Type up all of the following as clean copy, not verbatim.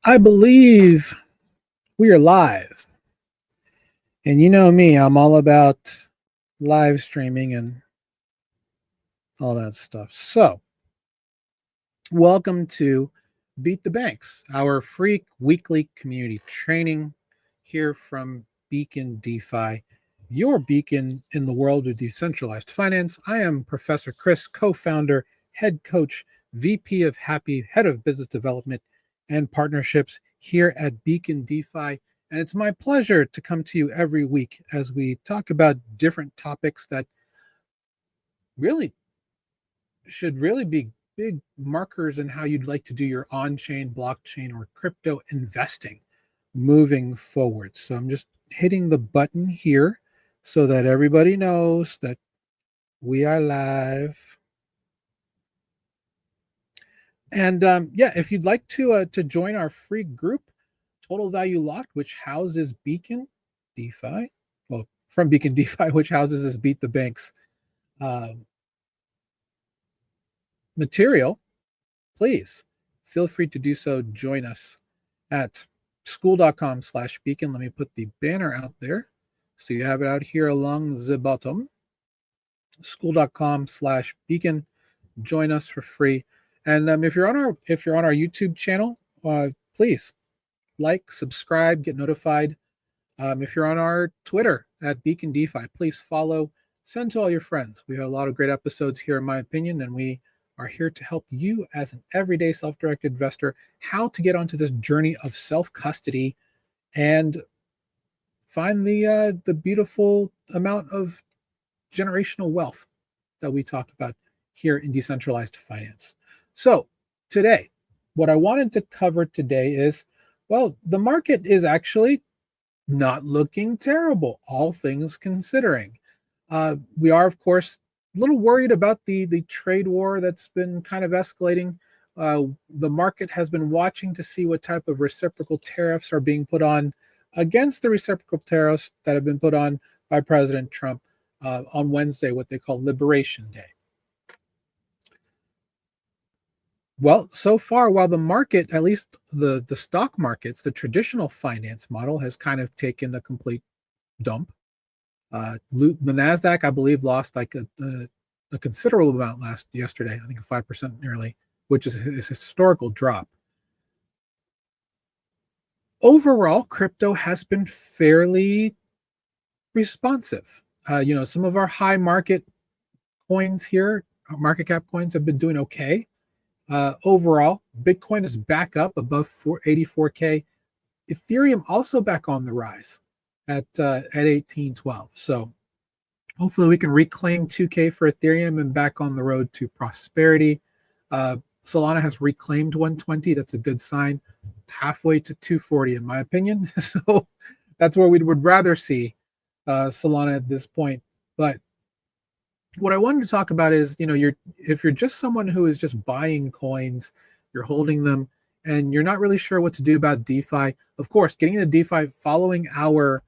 I believe we are live. And you know me, I'm all about live streaming and all that stuff. So, welcome to Beat the Banks, our free weekly community training here from Beacon DeFi, your beacon in the world of decentralized finance. I am Professor Chris, co founder, head coach, VP of Happy, head of business development and partnerships here at Beacon DeFi. And it's my pleasure to come to you every week as we talk about different topics that really should really be big markers in how you'd like to do your on-chain, blockchain, or crypto investing moving forward. So I'm just hitting the button here so that everybody knows that we are live. And yeah, if you'd like to join our free group, Total Value Locked, which houses Beacon DeFi, well, from Beacon DeFi, which houses this Beat the Banks material, please feel free to do so. Join us at school.com/beacon. Let me put the banner out there so you have it out here along the bottom. School.com/beacon. Join us for free. And if you're on our YouTube channel, please like, subscribe, get notified. If you're on our Twitter at Beacon DeFi, please follow. Send to all your friends. We have a lot of great episodes here, in my opinion, and we are here to help you as an everyday self-directed investor how to get onto this journey of self-custody and find the beautiful amount of generational wealth that we talk about here in decentralized finance. So today, what I wanted to cover today is, well, the market is actually not looking terrible, all things considering. We are, of course, a little worried about the trade war that's been kind of escalating. The market has been watching to see what type of reciprocal tariffs are being put on against the reciprocal tariffs that have been put on by President Trump on Wednesday, what they call Liberation Day. Well, so far, while the market, at least the stock markets, the traditional finance model has kind of taken a complete dump. The Nasdaq, I believe, lost like a considerable amount yesterday. I think 5% nearly, which is a historical drop. Overall, crypto has been fairly responsive. Some of our high market coins here, market cap coins, have been doing okay. Overall, Bitcoin is back up above 84K. Ethereum also back on the rise at 1812. So hopefully we can reclaim 2K for Ethereum and back on the road to prosperity. Solana has reclaimed 120. That's a good sign. Halfway to 240, in my opinion. So that's where we would rather see Solana at this point. But what I wanted to talk about is, if you're just someone who is just buying coins, you're holding them, and you're not really sure what to do about DeFi. Of course, getting into DeFi, following our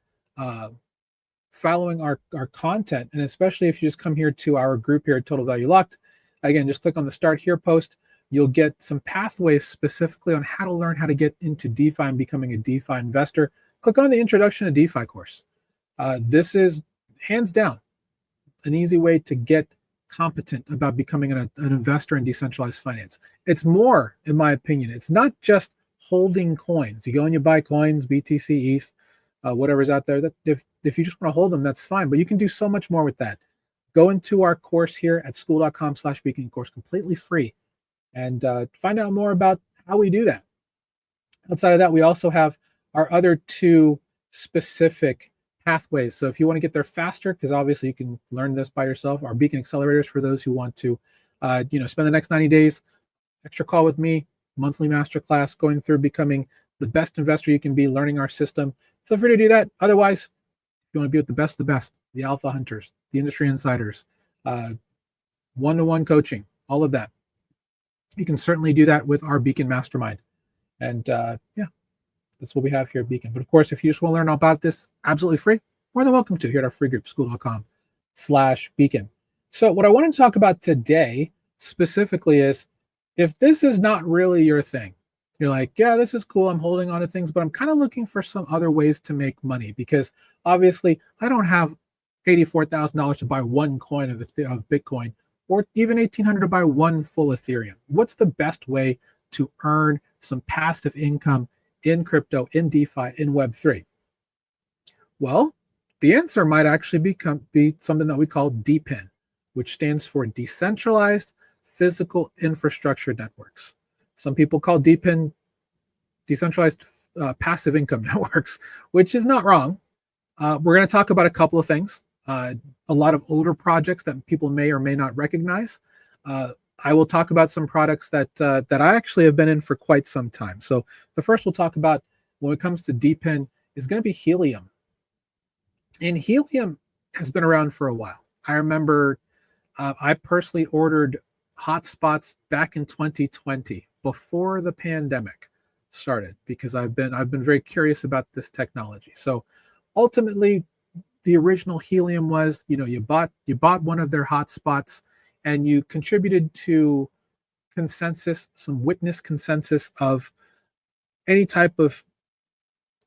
content, and especially if you just come here to our group here at Total Value Locked, again, just click on the Start Here post. You'll get some pathways specifically on how to learn how to get into DeFi and becoming a DeFi investor. Click on the Introduction to DeFi course. This is hands down an easy way to get competent about becoming an investor in decentralized finance. It's more, in my opinion, it's not just holding coins. You go and you buy coins, BTC, ETH, whatever's out there. That if you just want to hold them, that's fine. But you can do so much more with that. Go into our course here at school.com/beacon course, completely free, and find out more about how we do that. Outside of that, we also have our other two specific pathways. So if you want to get there faster, because obviously you can learn this by yourself, our Beacon accelerators for those who want to, spend the next 90 days, extra call with me, monthly masterclass, going through becoming the best investor you can be, learning our system. Feel free to do that. Otherwise, if you want to be with the best of the best, the alpha hunters, the industry insiders, one-to-one coaching, all of that, you can certainly do that with our Beacon Mastermind. And that's what we have here at Beacon. But of course, if you just want to learn about this absolutely free, more than welcome to here at our free group, school.com/beacon. So what I wanted to talk about today specifically is, if this is not really your thing, You're like, yeah, this is cool. I'm holding on to things, but I'm kind of looking for some other ways to make money because obviously I don't have $84,000 to buy one coin of Bitcoin or even 1,800 to buy one full Ethereum. What's the best way to earn some passive income in crypto, in DeFi, in Web3? Well, the answer might actually be something that we call DePIN, which stands for Decentralized Physical Infrastructure Networks. Some people call DePIN decentralized passive income networks, which is not wrong. We're going to talk about a couple of things, a lot of older projects that people may or may not recognize. I will talk about some products that I actually have been in for quite some time. So the first we'll talk about when it comes to DePIN is going to be Helium. And Helium has been around for a while. I remember I personally ordered hotspots back in 2020 before the pandemic started because I've been very curious about this technology. So ultimately, the original Helium was, you bought one of their hotspots and you contributed to consensus, some witness consensus of any type of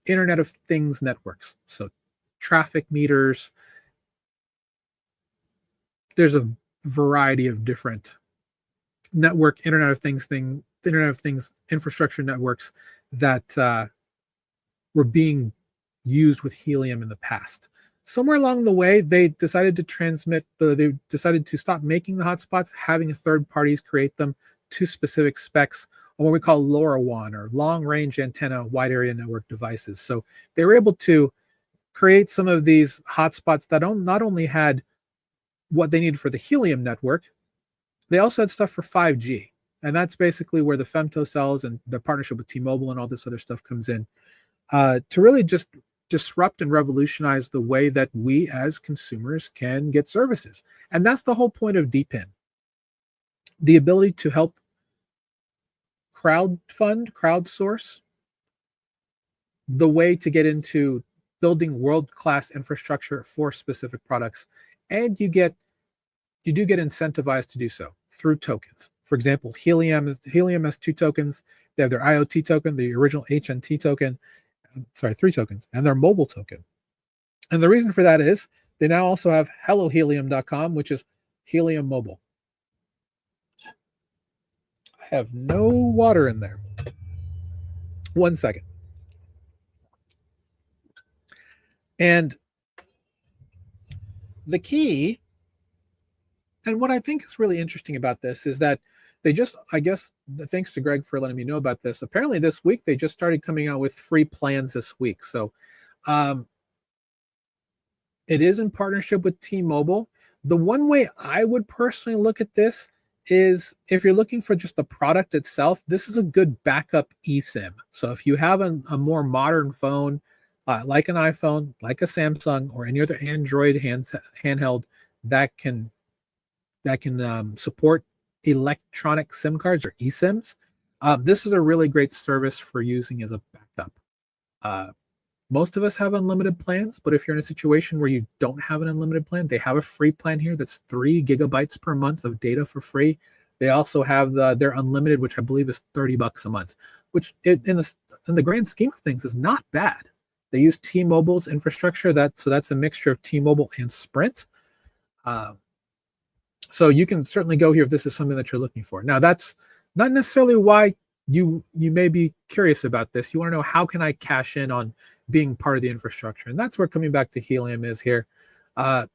Internet of Things networks. So traffic meters. There's a variety of different Internet of Things infrastructure networks that were being used with Helium in the past. Somewhere along the way, they decided to stop making the hotspots, having third parties create them to specific specs on what we call LoRaWAN, or long range antenna wide area network devices. So they were able to create some of these hotspots that not only had what they needed for the Helium network, they also had stuff for 5G. And that's basically where the femtocells and the partnership with T-Mobile and all this other stuff comes in, to really just disrupt and revolutionize the way that we as consumers can get services. And that's the whole point of DePIN. The ability to help crowdsource the way to get into building world-class infrastructure for specific products. And you do get incentivized to do so through tokens. For example, Helium has 2 tokens. They have their IoT token, the original HNT token, 3 tokens, and their mobile token. And the reason for that is they now also have HelloHelium.com, which is Helium Mobile. I have no water in there. 1 second. And the key, and what I think is really interesting about this is that they just, I guess, thanks to Greg for letting me know about this. Apparently this week, they just started coming out with free plans this week. So it is in partnership with T-Mobile. The one way I would personally look at this is if you're looking for just the product itself, this is a good backup eSIM. So if you have a more modern phone, like an iPhone, like a Samsung, or any other Android handheld that can support electronic SIM cards or eSIMs, this is a really great service for using as a backup. Most of us have unlimited plans, but if you're in a situation where you don't have an unlimited plan, they have a free plan here that's 3 gigabytes per month of data for free. They also have their unlimited, which I believe is $30 a month, which in the grand scheme of things is not bad. They use T-Mobile's infrastructure, so that's a mixture of T-Mobile and Sprint. So you can certainly go here if this is something that you're looking for. Now, that's not necessarily why you may be curious about this. You want to know, how can I cash in on being part of the infrastructure? And that's where coming back to Helium is here. And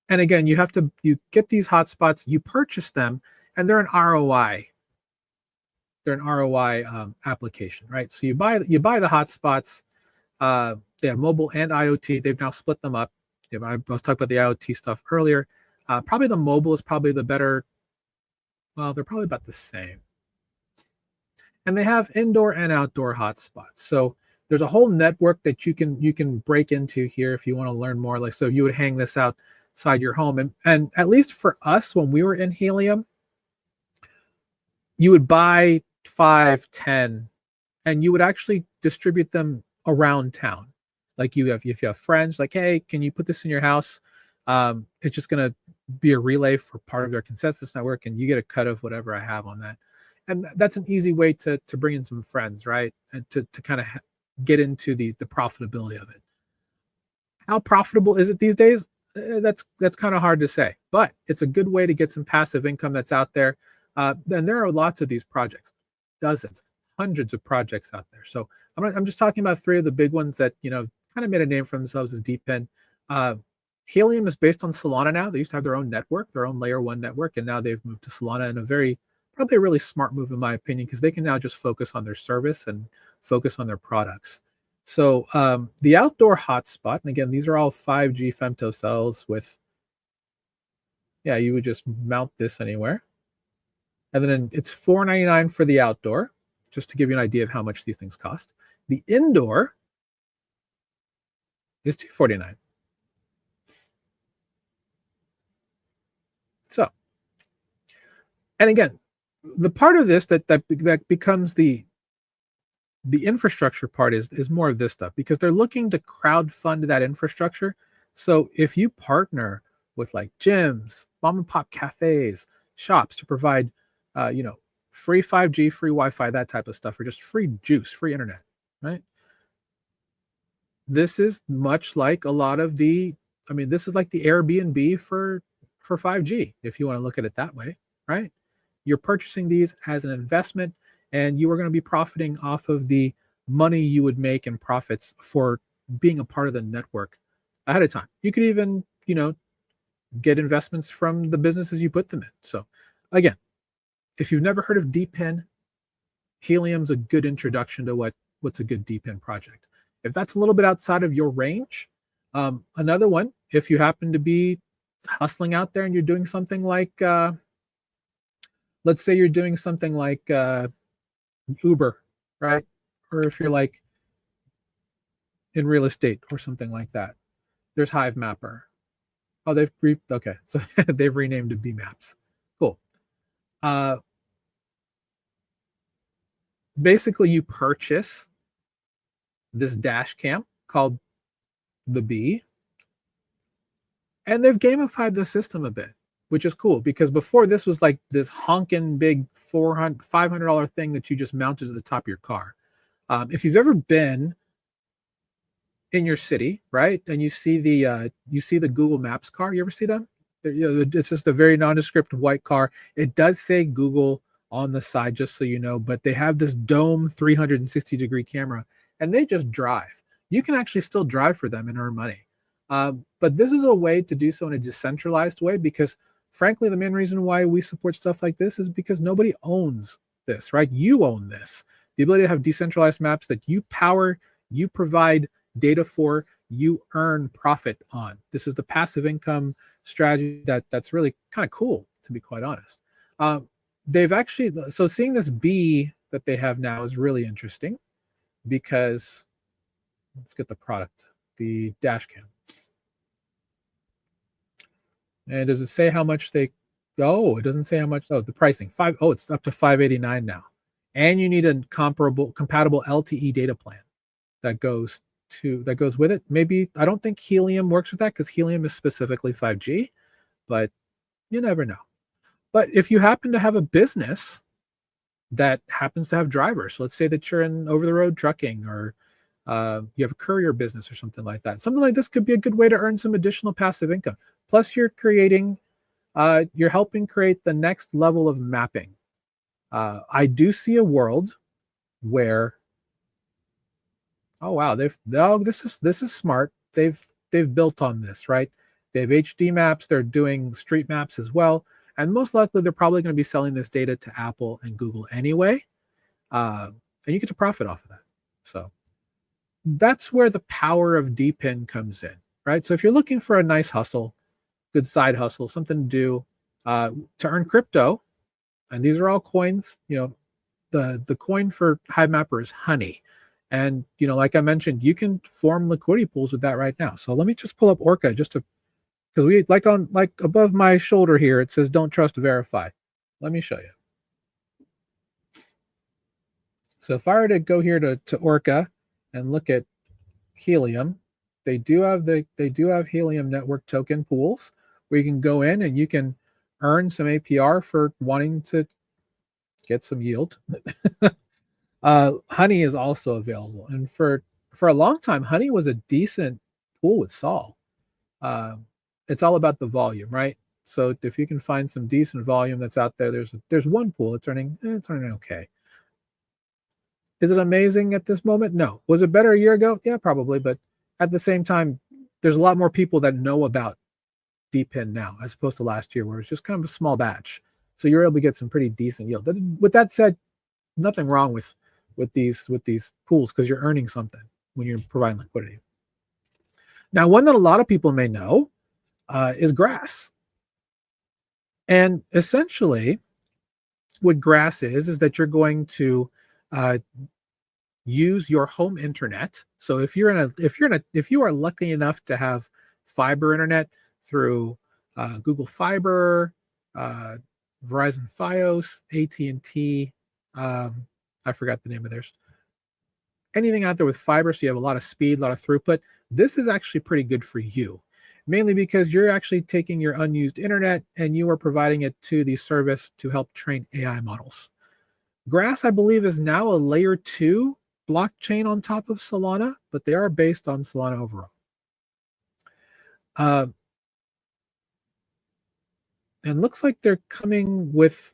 again, you get these hotspots, you purchase them, and they're an ROI. They're an ROI application, right? So you buy the hotspots. They have mobile and IoT. They've now split them up. I was talking about the IoT stuff earlier. Probably the mobile is probably the better. Well, they're probably about the same. And they have indoor and outdoor hotspots. So there's a whole network that you can break into here if you want to learn more. Like, so you would hang this outside your home. And at least for us, when we were in Helium, you would buy 5, 10, and you would actually distribute them around town. Like if you have friends, like, hey, can you put this in your house? It's just going to be a relay for part of their consensus network, and you get a cut of whatever I have on that. And that's an easy way to bring in some friends, right? And to kind of get into the profitability of it. How profitable is it these days? That's kind of hard to say, but it's a good way to get some passive income that's out there. And there are lots of these projects, dozens, hundreds of projects out there. So I'm just talking about three of the big ones that kind of made a name for themselves as DePIN. Helium is based on Solana now. They used to have their own network, their own layer 1 network, and now they've moved to Solana in probably a really smart move in my opinion, because they can now just focus on their service and focus on their products. So the outdoor hotspot, and again, these are all 5G femtocells with, yeah, you would just mount this anywhere. And then it's $4.99 for the outdoor, just to give you an idea of how much these things cost. The indoor is $249. So, and again, the part of this that becomes the infrastructure part is more of this stuff, because they're looking to crowdfund that infrastructure. So if you partner with like gyms, mom and pop cafes, shops to provide, free 5G, free Wi-Fi, that type of stuff, or just free juice, free internet, right? This is much like a lot of this is like the Airbnb for 5G, if you want to look at it that way, right? You're purchasing these as an investment, and you are going to be profiting off of the money you would make in profits for being a part of the network ahead of time. You could even, get investments from the businesses you put them in. So again, if you've never heard of DePIN, Helium's a good introduction to what's a good DePIN project. If that's a little bit outside of your range, another one, if you happen to be hustling out there and you're doing something like, let's say you're doing something like Uber, right? Or if you're like in real estate or something like that, there's Hive Mapper. Oh, okay, so they've renamed it BMaps. Cool. Basically, you purchase this dash cam called the Bee, and they've gamified the system a bit, which is cool, because before this was like this honking big $500 thing that you just mounted to the top of your car. If you've ever been in your city, right, and you see the Google Maps car, you ever see them? It's just a very nondescript white car. It does say Google on the side, just so you know, but they have this dome 360-degree camera, and they just drive. You can actually still drive for them and earn money. But this is a way to do so in a decentralized way, because frankly, the main reason why we support stuff like this is because nobody owns this, right? You own this. The ability to have decentralized maps that you power, you provide data for, you earn profit on. This is the passive income strategy that's really kind of cool, to be quite honest. They've actually, so seeing this Bee that they have now is really interesting, because let's get the product, the dash cam. And does it say how much they, oh, it doesn't say how much, oh, the pricing, it's up to $589 now. And you need a compatible LTE data plan that goes with it. Maybe, I don't think Helium works with that, because Helium is specifically 5G, but you never know. But if you happen to have a business that happens to have drivers, let's say that you're in over-the-road trucking, or you have a courier business or something like that, something like this could be a good way to earn some additional passive income. Plus, you're helping create the next level of mapping. I do see a world where, oh wow, this is smart. They've built on this, right? They have HD maps. They're doing street maps as well, and most likely they're probably going to be selling this data to Apple and Google anyway, and you get to profit off of that. So that's where the power of DePIN comes in, right? So if you're looking for a nice hustle, good side hustle, something to do to earn crypto, and these are all coins. The coin for Hive Mapper is Honey. And, like I mentioned, you can form liquidity pools with that right now. So let me just pull up Orca because we like above my shoulder here, it says don't trust, verify. Let me show you. So if I were to go here to Orca and look at Helium, they do have Helium network token pools where you can go in and you can earn some APR for wanting to get some yield. Honey is also available, and for a long time, Honey was a decent pool with Sol. It's all about the volume, right? So if you can find some decent volume that's out there, there's one pool. It's earning okay. Is it amazing at this moment? No. Was it better a year ago? Yeah, probably. But at the same time, there's a lot more people that know about DePIN now as opposed to last year, where it's just kind of a small batch. So you're able to get some pretty decent yield. With that said, nothing wrong with these pools, because you're earning something when you're providing liquidity. Now, one that a lot of people may know is grass. And essentially, what grass is that you're going to use your home internet. So if you are lucky enough to have fiber internet through Google Fiber, Verizon Fios, AT&T, I forgot the name of theirs. Anything out there with fiber, so you have a lot of speed, a lot of throughput, this is actually pretty good for you. Mainly because you're actually taking your unused internet and you are providing it to the service to help train AI models. Grass, I believe, is now a layer 2 blockchain on top of Solana, but they are based on Solana overall. And looks like they're coming with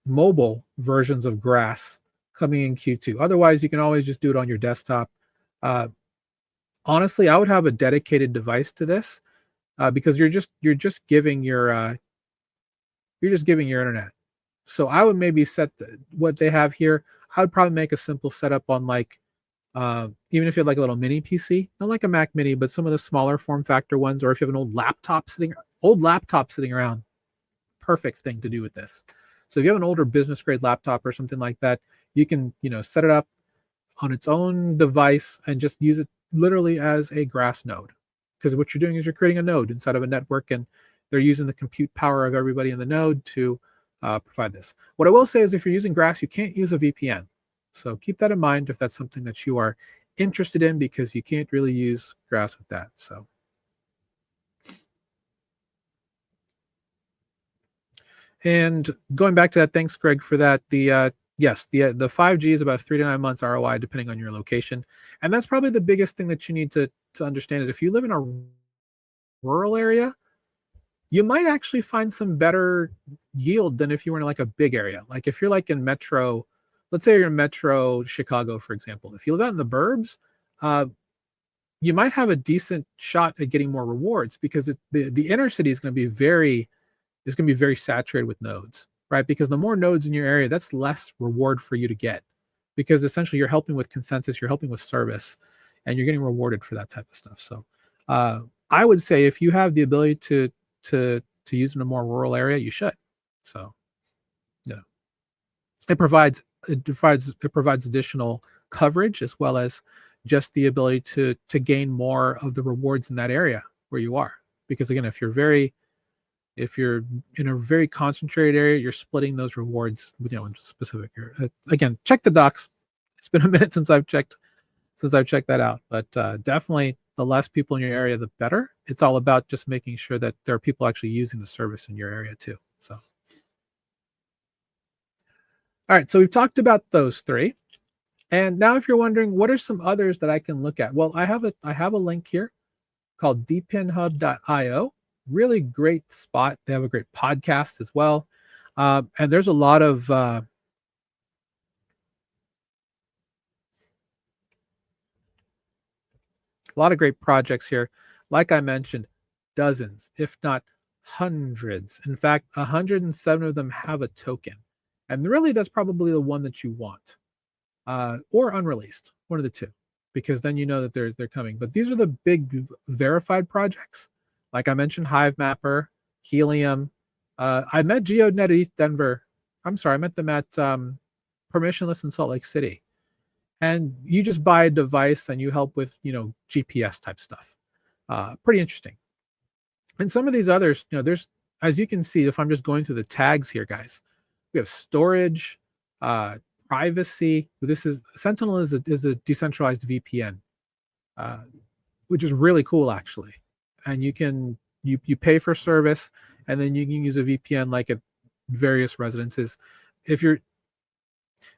mobile versions of Grass coming in Q2. Otherwise, you can always just do it on your desktop. Honestly, I would have a dedicated device to this because you're just giving your internet. So I would maybe set what they have here. I would probably make a simple setup on like even if you had like a little mini PC, not like a Mac Mini, but some of the smaller form factor ones, or if you have an old laptop sitting around, perfect thing to do with this. So if you have an older business grade laptop or something like that, you can set it up on its own device and just use it literally as a Grass node. Because what you're doing is you're creating a node inside of a network, and they're using the compute power of everybody in the node to provide this. What I will say is if you're using Grass, you can't use a VPN. So keep that in mind if that's something that you are interested in, because you can't really use Grass with that. So and going back to that, thanks Greg for that. Yes, the 5G is about 3 to 9 months ROI depending on your location, and that's probably the biggest thing that you need to understand is if you live in a rural area, you might actually find some better yield than if you were in like a big area. Like if you're like in metro, let's say you're in metro Chicago, for example. If you live out in the burbs, you might have a decent shot at getting more rewards, because the inner city is going to be very saturated with nodes, right? Because the more nodes in your area, that's less reward for you to get, because essentially you're helping with consensus, you're helping with service, and you're getting rewarded for that type of stuff. So I would say if you have the ability to use in a more rural area, you should. So it provides additional coverage, as well as just the ability to gain more of the rewards in that area where you are. Because again, if you're in a very concentrated area, you're splitting those rewards in specific area. Again, check the docs. It's been a minute since I've checked that out, but definitely the less people in your area, the better. It's all about just making sure that there are people actually using the service in your area too. So, all right, so we've talked about those 3, and now if you're wondering what are some others that I can look at, well, I have a link here called dpinhub.io. Really great spot. They have a great podcast as well, and there's a lot of great projects here. Like I mentioned, dozens, if not hundreds. In fact, 107 of them have a token, and really that's probably the one that you want, or unreleased, one of the two, because then you know that they're coming. But these are the big verified projects. Like I mentioned, Hive Mapper, Helium. I met GeoNet at East Denver. I'm sorry, I met them at Permissionless in Salt Lake City. And you just buy a device and you help with, GPS type stuff. Pretty interesting. And some of these others, there's, as you can see, if I'm just going through the tags here, guys, we have storage, privacy. This is Sentinel is a decentralized VPN, which is really cool actually. And you pay for service, and then you can use a VPN like at various residences. If you're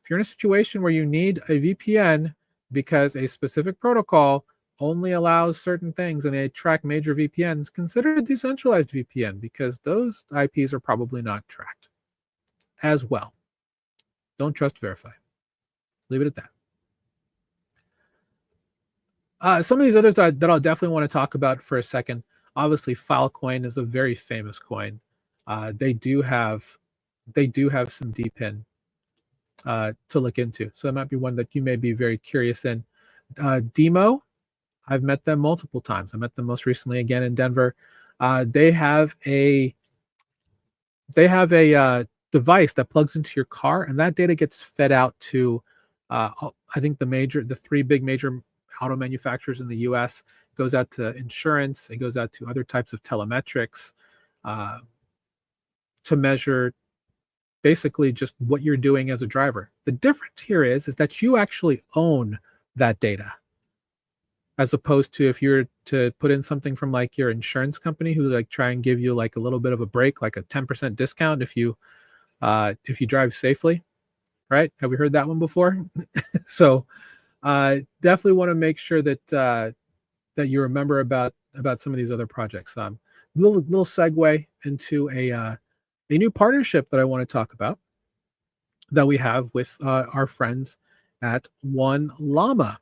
If you're in a situation where you need a VPN because a specific protocol only allows certain things and they track major VPNs, consider a decentralized VPN because those IPs are probably not tracked as well. Don't trust, verify. Leave it at that. Some of these others that I'll definitely want to talk about for a second. Obviously, Filecoin is a very famous coin. They do have some DePIN to look into. So that might be one that you may be very curious in. Demo, I've met them multiple times. I met them most recently again in Denver. They have a device that plugs into your car, and that data gets fed out to I think the three big major auto manufacturers in the U.S. It goes out to insurance. It goes out to other types of telemetrics to measure basically just what you're doing as a driver. The difference here is that you actually own that data, as opposed to if you're to put in something from like your insurance company who like try and give you like a little bit of a break, like a 10% discount if you drive safely, right? Have we heard that one before? So definitely want to make sure that that you remember about some of these other projects. Little segue into a new partnership that I want to talk about that we have with our friends at One Llama.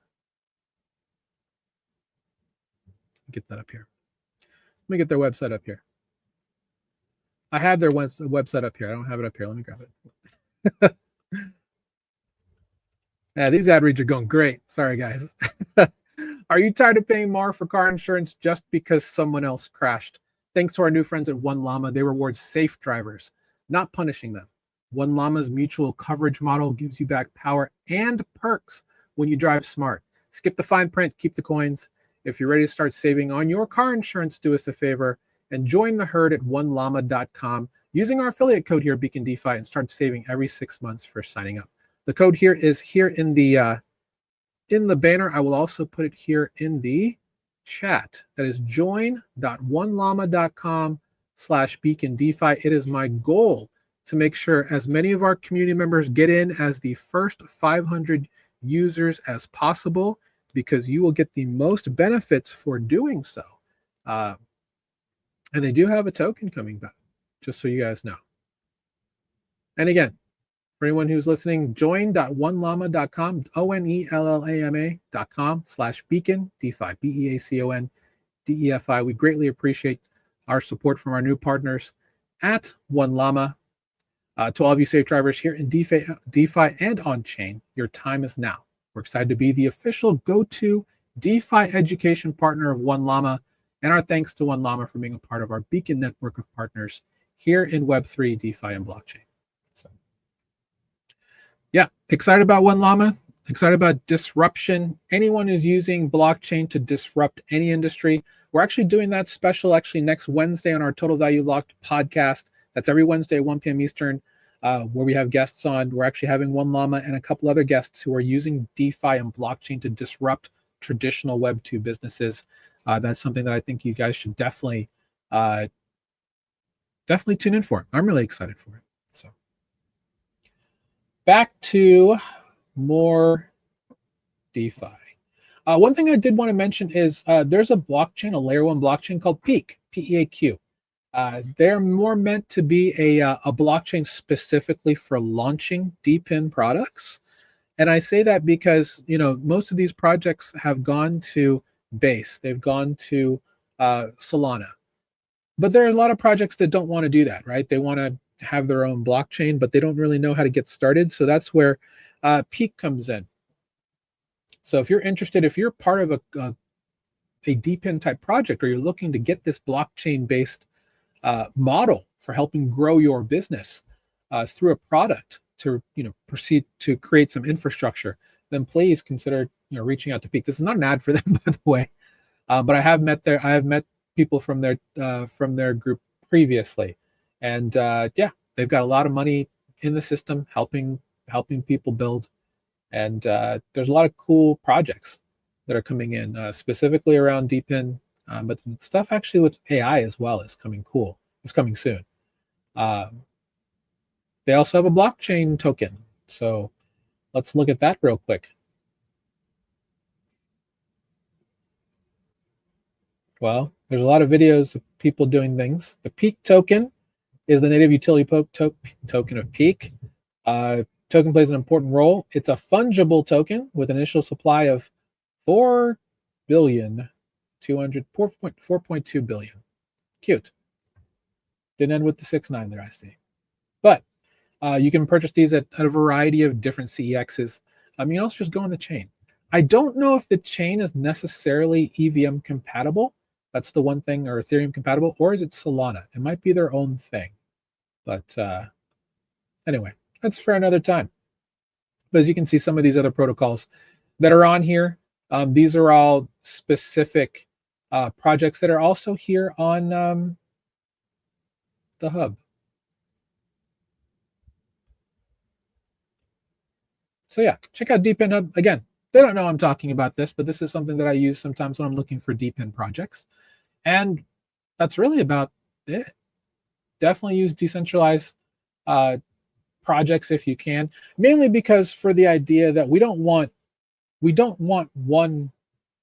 Get that up here. Let me get their website up here. I have their website up here. I don't have it up here. Let me grab it. Yeah, these ad reads are going great. Sorry, guys. Are you tired of paying more for car insurance just because someone else crashed? Thanks to our new friends at One Llama, they reward safe drivers, not punishing them. One Llama's mutual coverage model gives you back power and perks when you drive smart. Skip the fine print, keep the coins. If you're ready to start saving on your car insurance, do us a favor and join the herd at onellama.com using our affiliate code here, Beacon DeFi, and start saving every 6 months for signing up. The code here is here in the banner. I will also put it here in the chat. That is join.onellama.com/Beacon DeFi. It is my goal to make sure as many of our community members get in as the first 500 users as possible, because you will get the most benefits for doing so. And they do have a token coming back, just so you guys know. And again, for anyone who's listening, join.onellama.com, onellama.com/Beacon DeFi, BEACON DEFI. We greatly appreciate our support from our new partners at One Llama. To all of you safe drivers here in DeFi and on chain, your time is now. We're excited to be the official go-to DeFi education partner of One Llama, and our thanks to One Llama for being a part of our Beacon network of partners here in Web3, DeFi, and blockchain. So, yeah, excited about One Llama, excited about disruption. Anyone who's using blockchain to disrupt any industry, we're actually doing that special next Wednesday on our Total Value Locked podcast. That's every Wednesday at 1 p.m. Eastern, where we have guests on. We're actually having One Llama and a couple other guests who are using DeFi and blockchain to disrupt traditional Web 2 businesses. That's something that I think you guys should definitely tune in for. I'm really excited for it. So back to more DeFi. One thing I did want to mention is there's a blockchain, a layer 1 blockchain called Peak, P-E-A-Q. They're more meant to be a blockchain specifically for launching DePIN products. And I say that because, most of these projects have gone to Base. They've gone to Solana. But there are a lot of projects that don't want to do that, right? They want to have their own blockchain, but they don't really know how to get started. So that's where Peak comes in. So if you're interested, if you're part of a DePIN type project, or you're looking to get this blockchain-based model for helping grow your business through a product to proceed to create some infrastructure, then please consider reaching out to Peak. This is not an ad for them, by the way, but I have met people from their group previously, and yeah, they've got a lot of money in the system helping people build, and there's a lot of cool projects that are coming in specifically around DePIN. But stuff actually with AI as well is coming cool. It's coming soon. They also have a blockchain token. So Let's look at that real quick. Well, there's a lot of videos of people doing things. The Peak token is the native utility token of Peak. Token plays an important role. It's a fungible token with an initial supply of 4.2 billion. Cute. Didn't end with the 6.9 there, I see. But you can purchase these at a variety of different CEXs. You can also just go on the chain. I don't know if the chain is necessarily EVM compatible. That's the one thing, or Ethereum compatible, or is it Solana? It might be their own thing. But anyway, that's for another time. But as you can see, some of these other protocols that are on here, these are all specific projects that are also here on the hub. So yeah, check out DePIN Hub. Again, they don't know I'm talking about this, but this is something that I use sometimes when I'm looking for DePIN projects. And that's really about it. Definitely use decentralized projects if you can, mainly because for the idea that we don't want one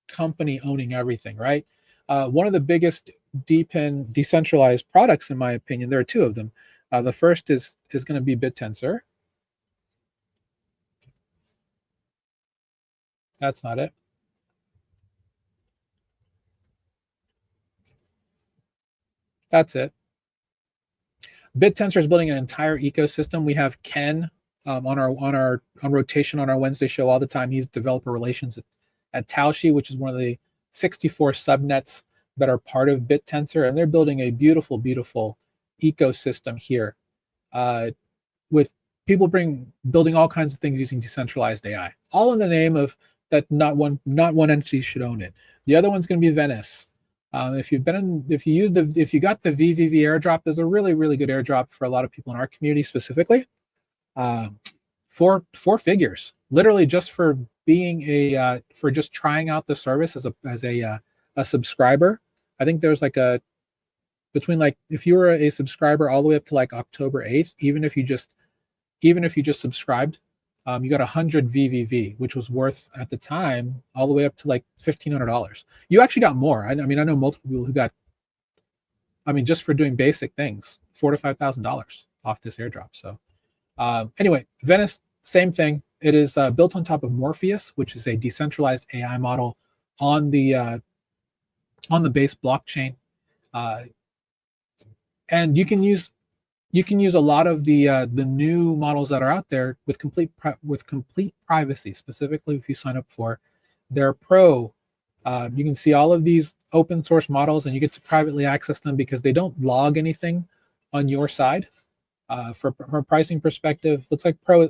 company owning everything, right? One of the biggest DePIN decentralized products, in my opinion, there are two of them. The first is going to be BitTensor. That's not it. That's it. BitTensor is building an entire ecosystem. We have Ken on rotation on our Wednesday show all the time. He's developer relations at Taoshi, which is one of the 64 subnets that are part of BitTensor, and they're building a beautiful, beautiful ecosystem here with people building all kinds of things using decentralized AI, all in the name of that not one entity should own it. The other one's going to be Venice. If you got the VVV airdrop, there's a really, really good airdrop for a lot of people in our community specifically. Four figures, literally, just for being for just trying out the service as a subscriber. I think there's like between if you were a subscriber all the way up to like October 8th, even if you just subscribed, you got 100 VVV, which was worth at the time all the way up to like $1,500. You actually got more. I mean, I know multiple people who got, just for doing basic things, $4,000 to $5,000 off this airdrop. So anyway, Venice, same thing. It is built on top of Morpheus, which is a decentralized AI model on the base blockchain, and you can use a lot of the new models that are out there with complete privacy. Specifically, if you sign up for their Pro, you can see all of these open source models, and you get to privately access them because they don't log anything on your side. From a pricing perspective, looks like Pro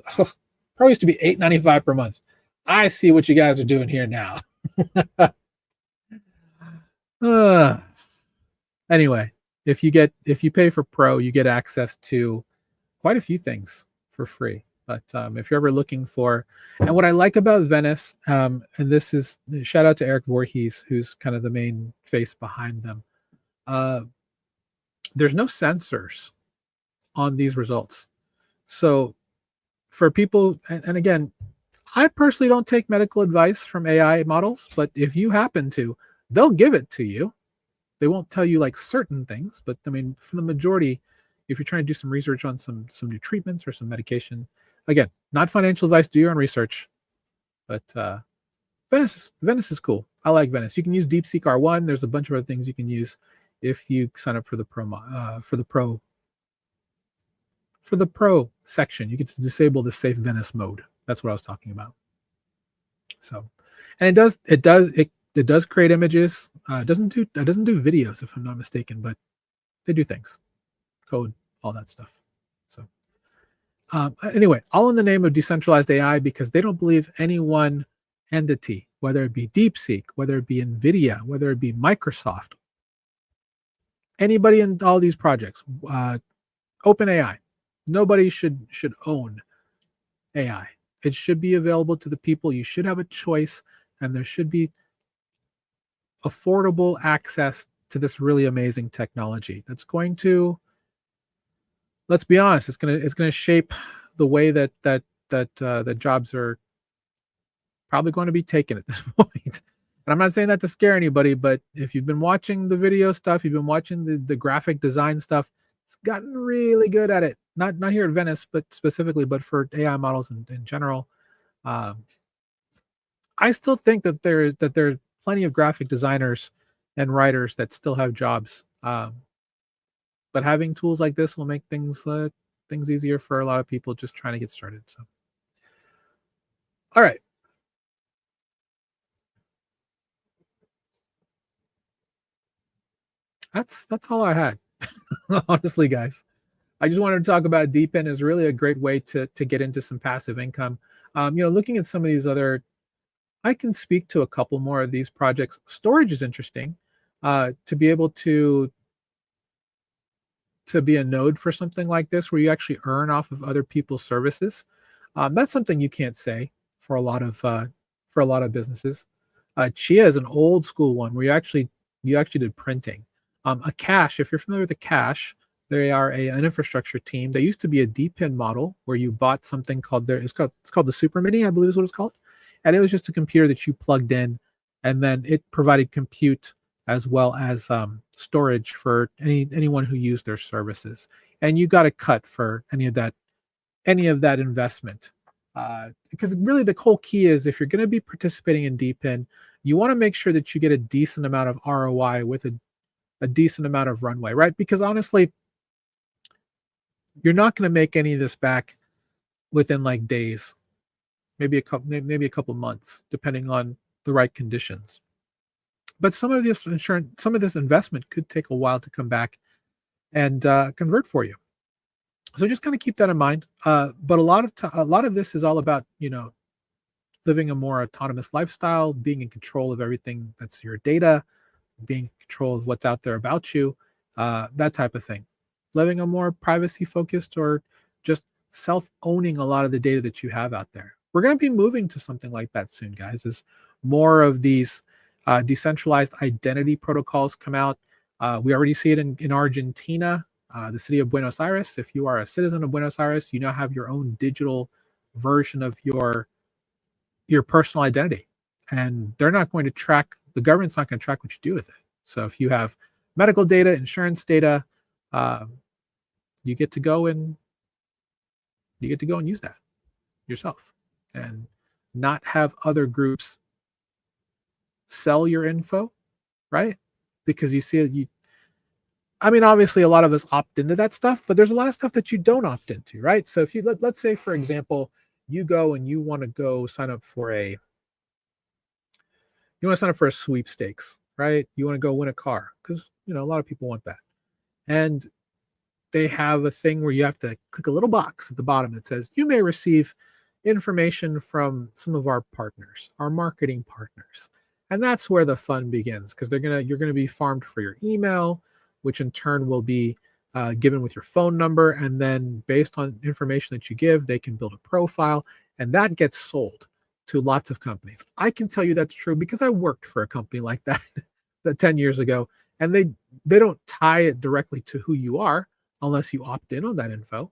used to be $8.95 per month. I see what you guys are doing here now. Anyway, if you pay for Pro, you get access to quite a few things for free. But if you're ever looking for, and what I like about Venice, and this is shout out to Eric Voorhees, who's kind of the main face behind them. There's no sensors on these results. So for people, and again, I personally don't take medical advice from AI models, but if you happen to, they'll give it to you. They won't tell you like certain things, but I mean, for the majority, if you're trying to do some research on some new treatments or some medication, again, not financial advice, do your own research. But Venice is cool. I like Venice. You can use DeepSeek R1. There's a bunch of other things you can use if you sign up for the Pro section. You get to disable the safe Venice mode. That's what I was talking about. So, and it does create images. It doesn't do videos, if I'm not mistaken, but they do things, code, all that stuff. So anyway, all in the name of decentralized AI, because they don't believe any one entity, whether it be DeepSeek, whether it be NVIDIA, whether it be Microsoft, anybody in all these projects, OpenAI, nobody should own AI. It should be available to the people. You should have a choice, and there should be affordable access to this really amazing technology that's going to, let's be honest, it's going to shape the way that that jobs are probably going to be taken at this point. And I'm not saying that to scare anybody, but if you've been watching the video stuff, you've been watching the graphic design stuff, it's gotten really good at it. Not here at Venice, but specifically, but for AI models in general. Um, I still think that there's plenty of graphic designers and writers that still have jobs. But having tools like this will make things easier for a lot of people just trying to get started. So, all right. That's all I had. Honestly, guys. I just wanted to talk about DePIN is really a great way to get into some passive income. Looking at some of these other, I can speak to a couple more of these projects. Storage is interesting. To be able to be a node for something like this, where you actually earn off of other people's services. That's something you can't say for a lot of businesses. Chia is an old school one where you actually did printing. A cache, if you're familiar with a cache, they are an infrastructure team. They used to be a DePIN model where you bought something called it's called the Super Mini, I believe is what it's called, and it was just a computer that you plugged in, and then it provided compute as well as storage for anyone who used their services. And you got a cut for any of that investment. Because really the whole key is if you're going to be participating in DePIN, you want to make sure that you get a decent amount of ROI with a decent amount of runway, right? Because honestly, you're not going to make any of this back within like days, maybe a couple months, depending on the right conditions. But some of this investment could take a while to come back and convert for you. So just kind of keep that in mind. But a lot of this is all about living a more autonomous lifestyle, being in control of everything that's your data, being in control of what's out there about you, that type of thing. Living a more privacy focused or just self-owning a lot of the data that you have out there. We're going to be moving to something like that soon, guys, as more of these decentralized identity protocols come out. We already see it in Argentina, the city of Buenos Aires. If you are a citizen of Buenos Aires, you now have your own digital version of your personal identity. And they're not going to track, the government's not going to track what you do with it. So if you have medical data, insurance data, you get to go and use that yourself and not have other groups sell your info, right? Because I mean, obviously a lot of us opt into that stuff, but there's a lot of stuff that you don't opt into, right? So if let's say, for example, you go and you want to go sign up for a sweepstakes, right? You want to go win a car because, a lot of people want that. And they have a thing where you have to click a little box at the bottom that says you may receive information from some of our partners, our marketing partners. And that's where the fun begins, because you're gonna be farmed for your email, which in turn will be given with your phone number, and then based on information that you give, they can build a profile, and that gets sold to lots of companies. I can tell you that's true because I worked for a company like that 10 years ago, and they don't tie it directly to who you are unless you opt in on that info.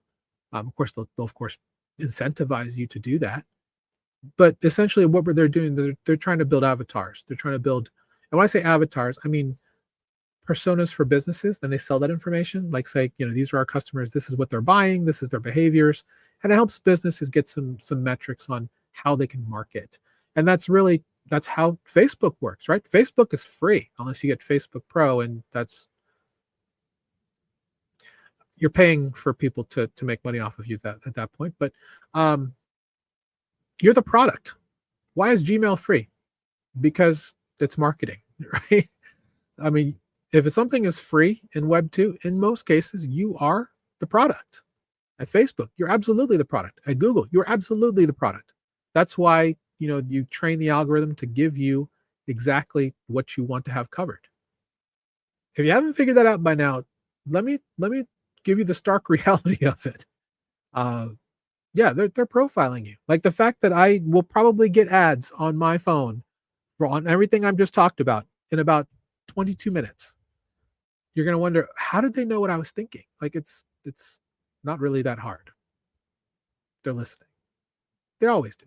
Of course, they'll of course incentivize you to do that. But essentially what they're doing, they're trying to build avatars. They're trying to build, and when I say avatars, I mean personas for businesses. Then they sell that information, like say, these are our customers, this is what they're buying, this is their behaviors, and it helps businesses get some metrics on how they can market. And that's how Facebook works, right? Facebook is free unless you get Facebook Pro, and you're paying for people to make money off of you at that point. But you're the product. Why is Gmail free? Because it's marketing, right? I mean, if something is free in Web 2, in most cases, you are the product. At Facebook, you're absolutely the product. At Google, you're absolutely the product. That's why, you train the algorithm to give you exactly what you want to have covered. If you haven't figured that out by now, let me give you the stark reality of it. Yeah, they're profiling you. Like the fact that I will probably get ads on my phone on everything I've just talked about in about 22 minutes. You're going to wonder, how did they know what I was thinking? Like it's not really that hard. They're listening. They always do.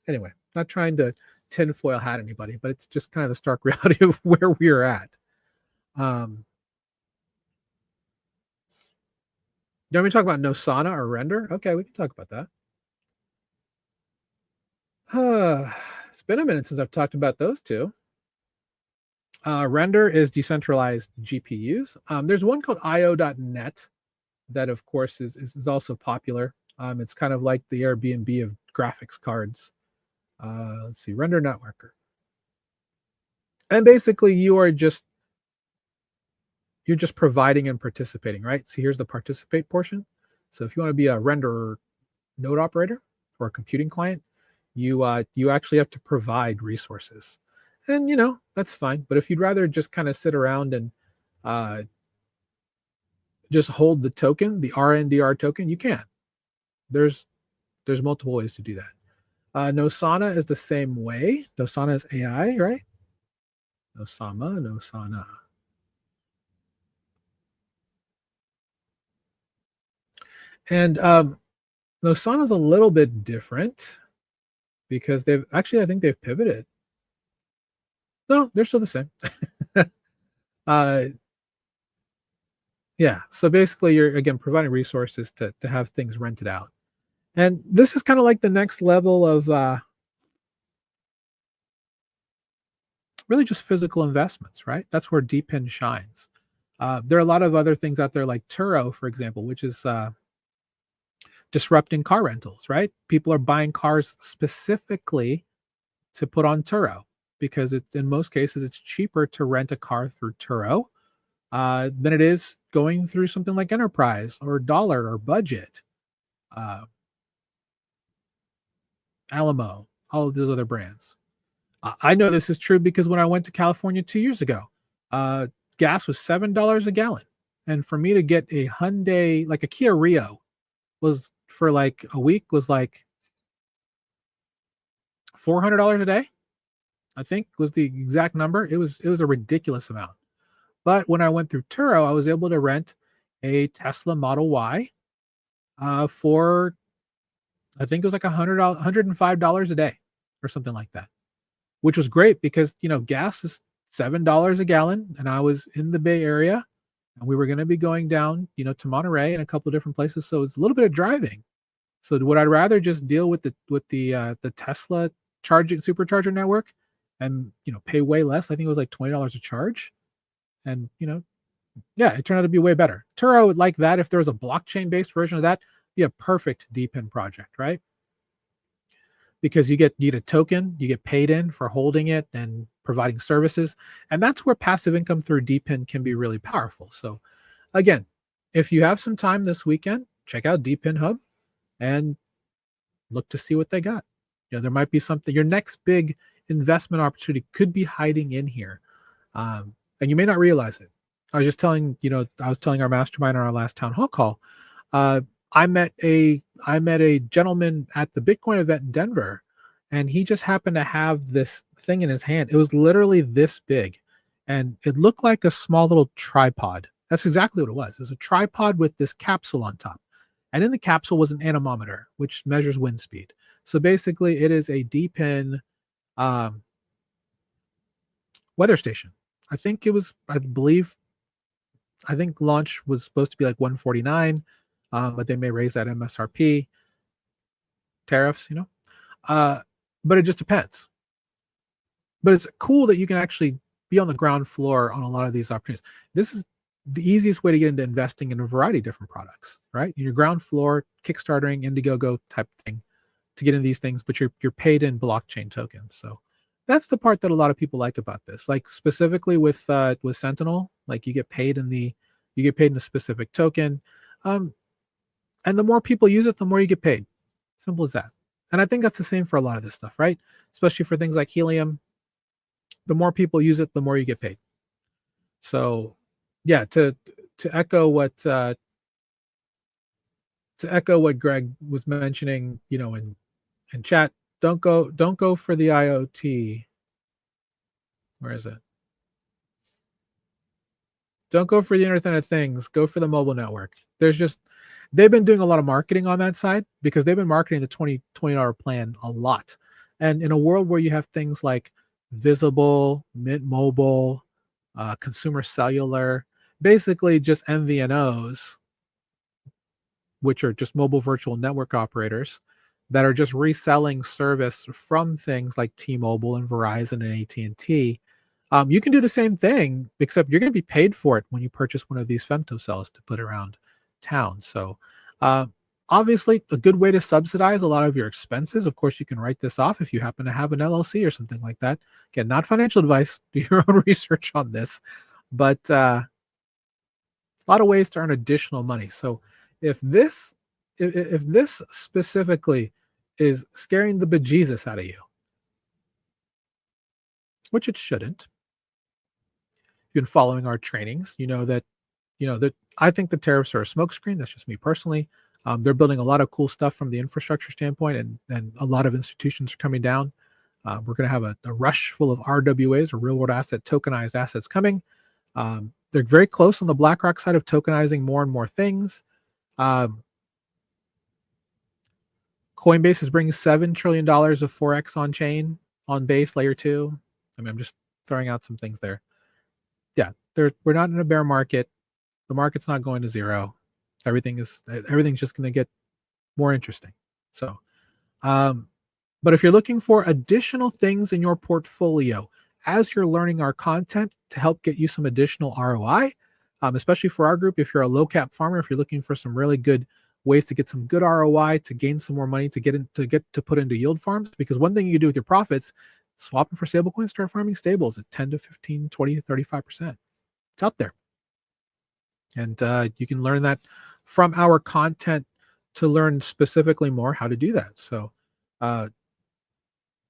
Anyway, not trying to tinfoil hat anybody, but it's just kind of the stark reality of where we're at. Do you want me to talk about Nosana or Render? Okay, we can talk about that. It's been a minute since I've talked about those two. Render is decentralized GPUs. There's one called IO.net that, of course, is also popular. It's kind of like the Airbnb of graphics cards. Let's see, Render Networker. And basically, you're just providing and participating, right? So here's the participate portion. So if you want to be a render node operator or a computing client, you actually have to provide resources. And that's fine. But if you'd rather just kind of sit around and just hold the token, the RNDR token, you can. There's multiple ways to do that. Nosana is the same way. Nosana is AI, right? Nosana. And Nosana is a little bit different because I think they've pivoted. No, they're still the same. Yeah, so basically you're, again, providing resources to have things rented out. And this is kind of like the next level of really just physical investments, right? That's where DePIN shines. There are a lot of other things out there like Turo, for example, which is disrupting car rentals, right? People are buying cars specifically to put on Turo because in most cases it's cheaper to rent a car through Turo than it is going through something like Enterprise or Dollar or Budget, Alamo, all of those other brands. I know this is true because when I went to California 2 years ago, gas was $7 a gallon. And for me to get a Hyundai, like a Kia Rio, was for like a week was like $400 a day, I think was the exact number. It was a ridiculous amount. But when I went through Turo, I was able to rent a Tesla Model Y for, I think it was like $105 a day or something like that, which was great because, gas is $7 a gallon and I was in the Bay Area and we were going to be going down, to Monterey and a couple of different places. So it's a little bit of driving. So would I rather just deal with the Tesla charging supercharger network and, pay way less? I think it was like $20 a charge. And, yeah, it turned out to be way better. Turo would like that. If there was a blockchain-based version of that, be a perfect DePIN project, right? Because you get a token, you get paid in for holding it and providing services. And that's where passive income through DePIN can be really powerful. So again, if you have some time this weekend, check out DePIN Hub and look to see what they got. There might be something, your next big investment opportunity could be hiding in here. And you may not realize it. I was just telling, I was telling our mastermind on our last town hall call. I met a gentleman at the Bitcoin event in Denver, and he just happened to have this thing in his hand. It was literally this big, and it looked like a small little tripod. That's exactly what it was. It was a tripod with this capsule on top, and in the capsule was an anemometer, which measures wind speed. So basically, it is a DePIN weather station. I think launch was supposed to be like 149, but they may raise that MSRP tariffs, but it just depends. But it's cool that you can actually be on the ground floor on a lot of these opportunities. This is the easiest way to get into investing in a variety of different products, right? Your ground floor, Kickstartering, Indiegogo type thing to get into these things, but you're paid in blockchain tokens. So that's the part that a lot of people like about this. Like specifically with Sentinel, like you get paid in a specific token, and the more people use it, the more you get paid. Simple as that. And I think that's the same for a lot of this stuff, right? Especially for things like Helium. The more people use it, the more you get paid. So, yeah, to echo what Greg was mentioning, in chat, don't go for the IoT. Where is it? Don't go for the Internet of Things. Go for the mobile network. There's just, they've been doing a lot of marketing on that side because they've been marketing the $20 plan a lot. And in a world where you have things like Visible, Mint Mobile, Consumer Cellular, basically just MVNOs, which are just mobile virtual network operators that are just reselling service from things like T-Mobile and Verizon and AT&T. You can do the same thing, except you're going to be paid for it when you purchase one of these femtocells to put around town. So uh, obviously a good way to subsidize a lot of your expenses. Of course, you can write this off if you happen to have an LLC or something like that. Again, not financial advice. Do your own research on this. But a lot of ways to earn additional money. So if this if this specifically is scaring the bejesus out of you, which it shouldn't, you've been following our trainings, that I think the tariffs are a smokescreen. That's just me personally. They're building a lot of cool stuff from the infrastructure standpoint, and a lot of institutions are coming down. We're going to have a rush full of RWAs, or real world asset tokenized assets coming. They're very close on the BlackRock side of tokenizing more and more things. Coinbase is bringing $7 trillion of Forex on chain on base layer 2. I mean, I'm just throwing out some things there. Yeah, we're not in a bear market. The market's not going to zero. Everything's just going to get more interesting. So, but if you're looking for additional things in your portfolio as you're learning our content to help get you some additional ROI, especially for our group, if you're a low cap farmer, if you're looking for some really good ways to get some good ROI, to gain some more money, to put into yield farms, because one thing you can do with your profits, swap them for stable coins, start farming stables at 10 to 15, 20 to 35%. It's out there. And you can learn that from our content to learn specifically more how to do that. So,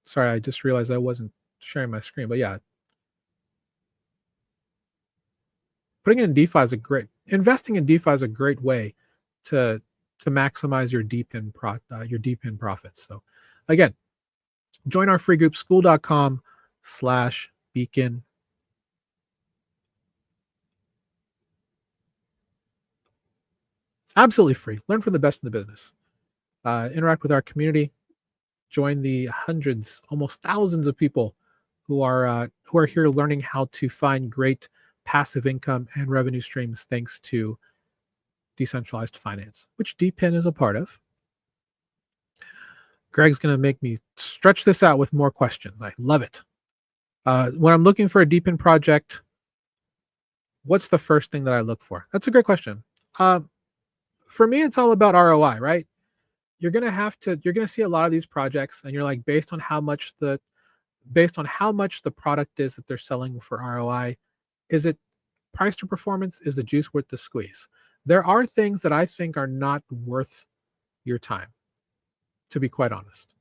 sorry, I just realized I wasn't sharing my screen, but yeah, investing in DeFi is a great way to maximize your DePIN profits. So again, join our free group, school.com/beacon. Absolutely free. Learn from the best in the business. Interact with our community. Join the hundreds, almost thousands of people who are here learning how to find great passive income and revenue streams thanks to decentralized finance, which DePIN is a part of. Greg's going to make me stretch this out with more questions. I love it. When I'm looking for a DePIN project, what's the first thing that I look for? That's a great question. For me, it's all about ROI, right? You're going to see a lot of these projects, and you're like, based on how much the product is that they're selling for ROI, is it price to performance? Is the juice worth the squeeze? There are things that I think are not worth your time, to be quite honest.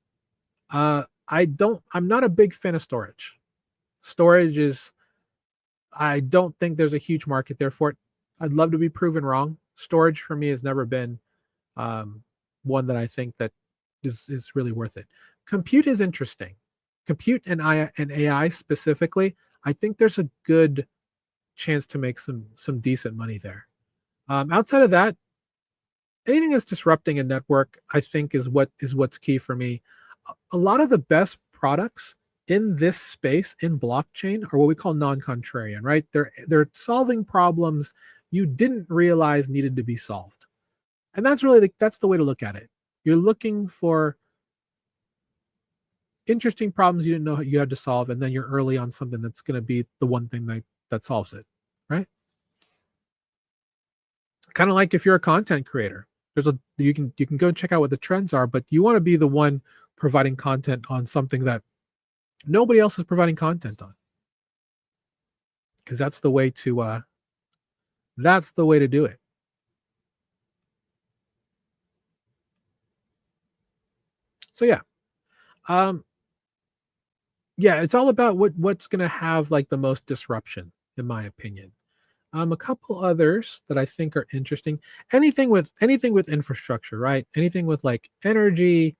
I'm not a big fan of storage. I don't think there's a huge market there for it. I'd love to be proven wrong. Storage for me has never been one that I think that is really worth it. Compute is interesting. Compute and AI specifically, I think there's a good chance to make some decent money there. Outside of that, anything that's disrupting a network, I think is what's key for me. A lot of the best products in this space in blockchain are what we call non-contrarian, right? They're solving problems you didn't realize needed to be solved. And that's really that's the way to look at it. You're looking for interesting problems you didn't know you had to solve, and then you're early on something that's going to be the one thing that solves it, right? Kind of like if you're a content creator, you can go check out what the trends are, but you want to be the one providing content on something that nobody else is providing content on, because that's the way to do it. So yeah, it's all about what's going to have like the most disruption, in my opinion. A couple others that I think are interesting. Anything with infrastructure, right? Anything with like energy,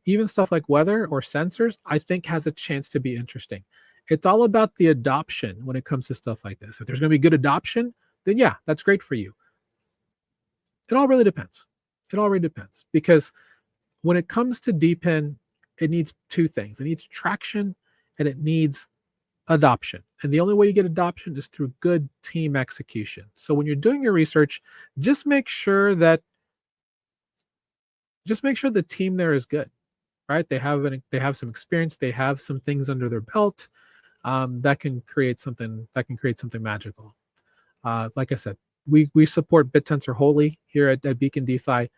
even stuff like weather or sensors, I think has a chance to be interesting. It's all about the adoption when it comes to stuff like this. If there's going to be good adoption, then yeah, that's great for you. It all really depends. It all really depends, because when it comes to DePIN, it needs two things. It needs traction and it needs adoption. And the only way you get adoption is through good team execution. So when you're doing your research, just make sure the team there is good, right? They have some experience, they have some things under their belt, that can create something magical. Like I said, we support BitTensor wholly here at Beacon DeFi.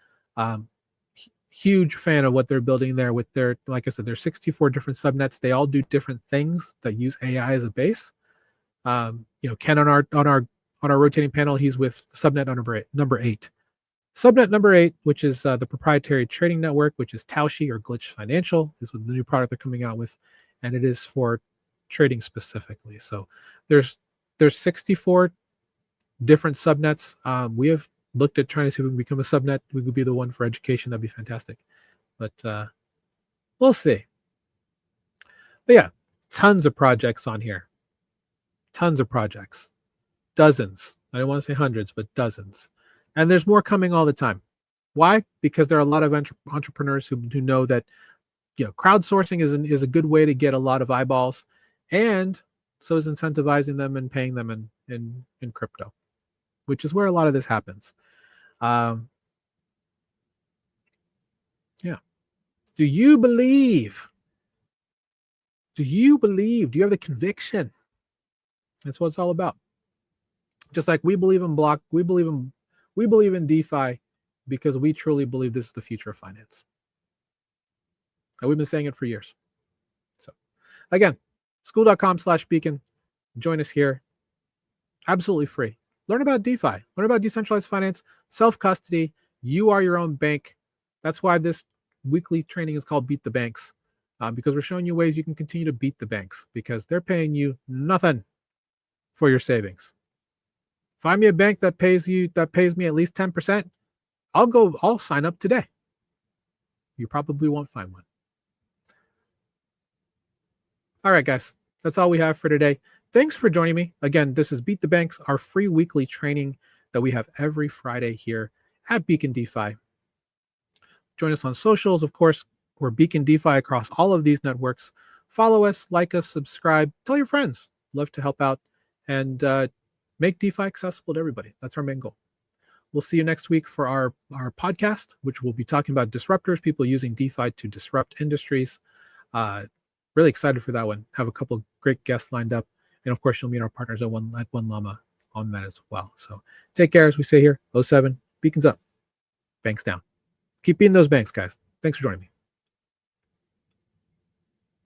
Huge fan of what they're building there with their, like I said, there's 64 different subnets. They all do different things that use AI as a base. Ken on our rotating panel, he's with subnet number 8. Subnet number 8, which is the proprietary trading network, which is Taushi or Glitch Financial, is what the new product they're coming out with, and it is for trading specifically. So there's 64 different subnets. We have looked at trying to see if we can become a subnet. We could be the one for education. That'd be fantastic. But we'll see. But yeah, tons of projects on here. Tons of projects. Dozens. I don't want to say hundreds, but dozens. And there's more coming all the time. Why? Because there are a lot of entrepreneurs who know that crowdsourcing is a good way to get a lot of eyeballs, and so is incentivizing them and paying them in crypto, which is where a lot of this happens. Yeah. Do you believe? Do you have the conviction? That's what it's all about. Just like we believe in we believe in DeFi because we truly believe this is the future of finance. And we've been saying it for years. So again, school.com/beacon. Join us here. Absolutely free. Learn about DeFi. Learn about decentralized finance, self-custody. You are your own bank. That's why this weekly training is called Beat the Banks, because we're showing you ways you can continue to beat the banks because they're paying you nothing for your savings. Find me a bank that pays me at least 10%. I'll sign up today. You probably won't find one. All right, guys. That's all we have for today. Thanks for joining me. Again, this is Beat the Banks, our free weekly training that we have every Friday here at Beacon DeFi. Join us on socials. Of course, we're Beacon DeFi across all of these networks. Follow us, like us, subscribe, tell your friends. Love to help out and make DeFi accessible to everybody. That's our main goal. We'll see you next week for our podcast, which we'll be talking about disruptors, people using DeFi to disrupt industries. Really excited for that one. Have a couple of great guests lined up. And of course, you'll meet our partners at One Llama on that as well. So take care, as we say here. 07, beacons up, banks down. Keep beating those banks, guys. Thanks for joining me.